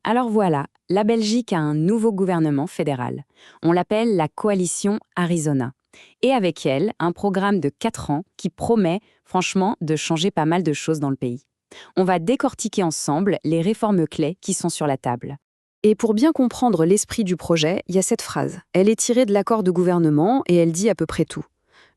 Alors voilà, la Belgique a un nouveau gouvernement fédéral. On l'appelle la coalition Arizona. Et avec elle, un programme de 4 ans qui promet, franchement, de changer pas mal de choses dans le pays. On va décortiquer ensemble les réformes clés qui sont sur la table. Et pour bien comprendre l'esprit du projet, il y a cette phrase. Elle est tirée de l'accord de gouvernement et elle dit à peu près tout.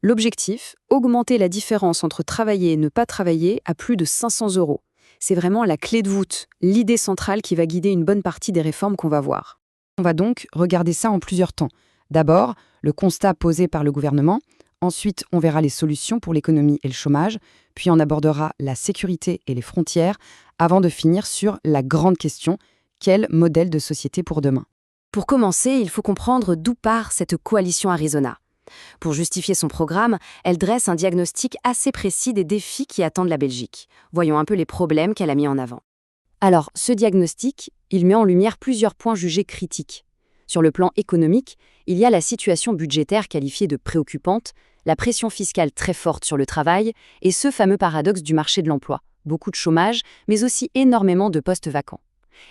L'objectif, augmenter la différence entre travailler et ne pas travailler à plus de 500 euros. C'est vraiment la clé de voûte, l'idée centrale qui va guider une bonne partie des réformes qu'on va voir. On va donc regarder ça en plusieurs temps. D'abord, le constat posé par le gouvernement. Ensuite, on verra les solutions pour l'économie et le chômage. Puis on abordera la sécurité et les frontières, avant de finir sur la grande question, quel modèle de société pour demain? Pour commencer, il faut comprendre d'où part cette coalition Arizona. Pour justifier son programme, elle dresse un diagnostic assez précis des défis qui attendent la Belgique. Voyons un peu les problèmes qu'elle a mis en avant. Alors, ce diagnostic, il met en lumière plusieurs points jugés critiques. Sur le plan économique, il y a la situation budgétaire qualifiée de préoccupante, la pression fiscale très forte sur le travail et ce fameux paradoxe du marché de l'emploi. Beaucoup de chômage, mais aussi énormément de postes vacants.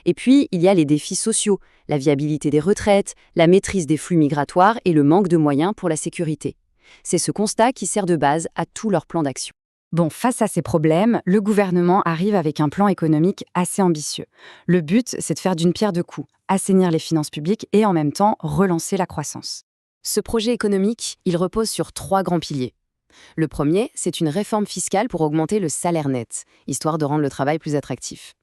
Et puis, il y a les défis sociaux, la viabilité des retraites, la maîtrise des flux migratoires et le manque de moyens pour la sécurité. C'est ce constat qui sert de base à tout leur plan d'action. Bon, face à ces problèmes, le gouvernement arrive avec un plan économique assez ambitieux. Le but, c'est de faire d'une pierre deux coups, assainir les finances publiques et en même temps relancer la croissance. Ce projet économique, il repose sur 3 grands piliers. Le premier, c'est une réforme fiscale pour augmenter le salaire net, histoire de rendre le travail plus attractif.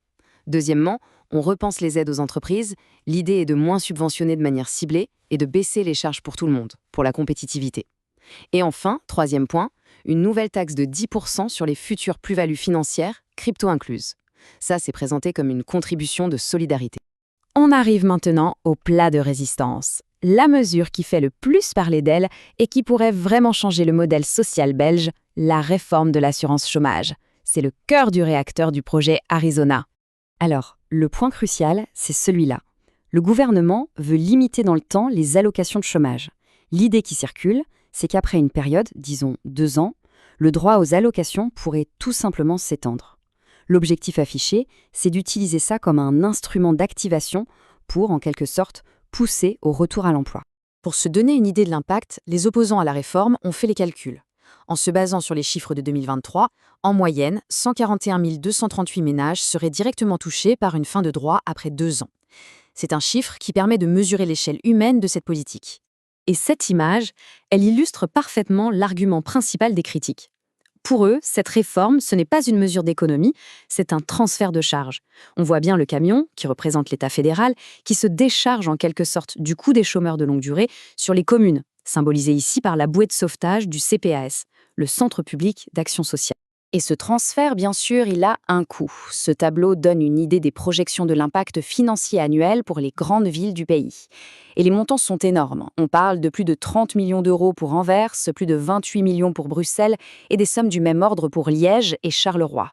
Deuxièmement, on repense les aides aux entreprises. L'idée est de moins subventionner de manière ciblée et de baisser les charges pour tout le monde, pour la compétitivité. Et enfin, troisième point, une nouvelle taxe de 10% sur les futures plus-values financières, crypto incluses. Ça, c'est présenté comme une contribution de solidarité. On arrive maintenant au plat de résistance. La mesure qui fait le plus parler d'elle et qui pourrait vraiment changer le modèle social belge, la réforme de l'assurance chômage. C'est le cœur du réacteur du projet Arizona. Alors, le point crucial, c'est celui-là. Le gouvernement veut limiter dans le temps les allocations de chômage. L'idée qui circule, c'est qu'après une période, disons 2 ans, le droit aux allocations pourrait tout simplement s'étendre. L'objectif affiché, c'est d'utiliser ça comme un instrument d'activation pour, en quelque sorte, pousser au retour à l'emploi. Pour se donner une idée de l'impact, les opposants à la réforme ont fait les calculs. En se basant sur les chiffres de 2023, en moyenne, 141 238 ménages seraient directement touchés par une fin de droit après 2 ans. C'est un chiffre qui permet de mesurer l'échelle humaine de cette politique. Et cette image, elle illustre parfaitement l'argument principal des critiques. Pour eux, cette réforme, ce n'est pas une mesure d'économie, c'est un transfert de charges. On voit bien le camion, qui représente l'État fédéral, qui se décharge en quelque sorte du coût des chômeurs de longue durée sur les communes, symbolisé ici par la bouée de sauvetage du CPAS, le Centre public d'action sociale. Et ce transfert, bien sûr, il a un coût. Ce tableau donne une idée des projections de l'impact financier annuel pour les grandes villes du pays. Et les montants sont énormes. On parle de plus de 30 millions d'euros pour Anvers, plus de 28 millions pour Bruxelles et des sommes du même ordre pour Liège et Charleroi.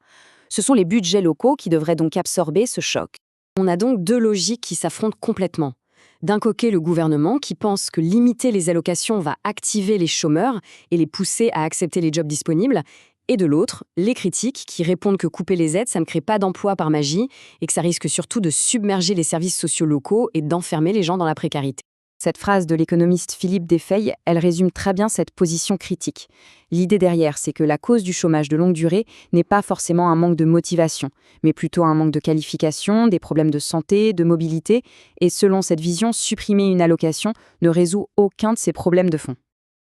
Ce sont les budgets locaux qui devraient donc absorber ce choc. On a donc 2 logiques qui s'affrontent complètement. D'un côté, le gouvernement qui pense que limiter les allocations va activer les chômeurs et les pousser à accepter les jobs disponibles. Et de l'autre, les critiques qui répondent que couper les aides, ça ne crée pas d'emploi par magie et que ça risque surtout de submerger les services sociaux locaux et d'enfermer les gens dans la précarité. Cette phrase de l'économiste Philippe Desfeil, elle résume très bien cette position critique. L'idée derrière, c'est que la cause du chômage de longue durée n'est pas forcément un manque de motivation, mais plutôt un manque de qualification, des problèmes de santé, de mobilité, et selon cette vision, supprimer une allocation ne résout aucun de ces problèmes de fond.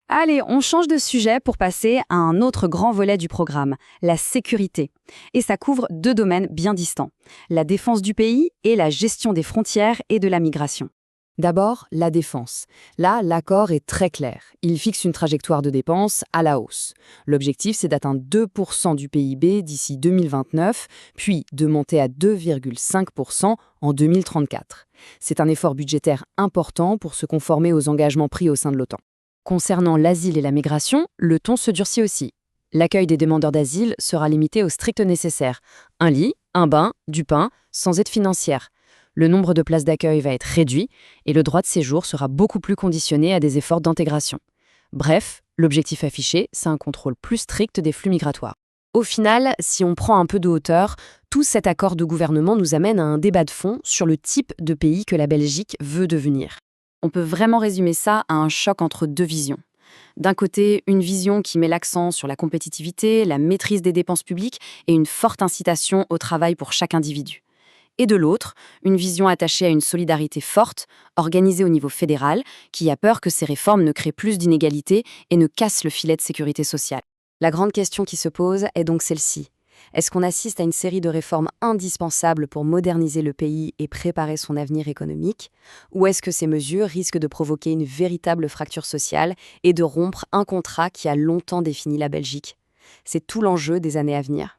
Allez, on change de sujet pour passer à un autre grand volet du programme, la sécurité. Et ça couvre 2 domaines bien distants, la défense du pays et la gestion des frontières et de la migration. D'abord, la défense. Là, l'accord est très clair. Il fixe une trajectoire de dépenses à la hausse. L'objectif, c'est d'atteindre 2% du PIB d'ici 2029, puis de monter à 2,5% en 2034. C'est un effort budgétaire important pour se conformer aux engagements pris au sein de l'OTAN. Concernant l'asile et la migration, le ton se durcit aussi. L'accueil des demandeurs d'asile sera limité au strict nécessaire. Un lit, un bain, du pain, sans aide financière. Le nombre de places d'accueil va être réduit et le droit de séjour sera beaucoup plus conditionné à des efforts d'intégration. Bref, l'objectif affiché, c'est un contrôle plus strict des flux migratoires. Au final, si on prend un peu de hauteur, tout cet accord de gouvernement nous amène à un débat de fond sur le type de pays que la Belgique veut devenir. On peut vraiment résumer ça à un choc entre deux visions. D'un côté, une vision qui met l'accent sur la compétitivité, la maîtrise des dépenses publiques et une forte incitation au travail pour chaque individu. Et de l'autre, une vision attachée à une solidarité forte, organisée au niveau fédéral, qui a peur que ces réformes ne créent plus d'inégalités et ne cassent le filet de sécurité sociale. La grande question qui se pose est donc celle-ci. Est-ce qu'on assiste à une série de réformes indispensables pour moderniser le pays et préparer son avenir économique? Ou est-ce que ces mesures risquent de provoquer une véritable fracture sociale et de rompre un contrat qui a longtemps défini la Belgique? C'est tout l'enjeu des années à venir.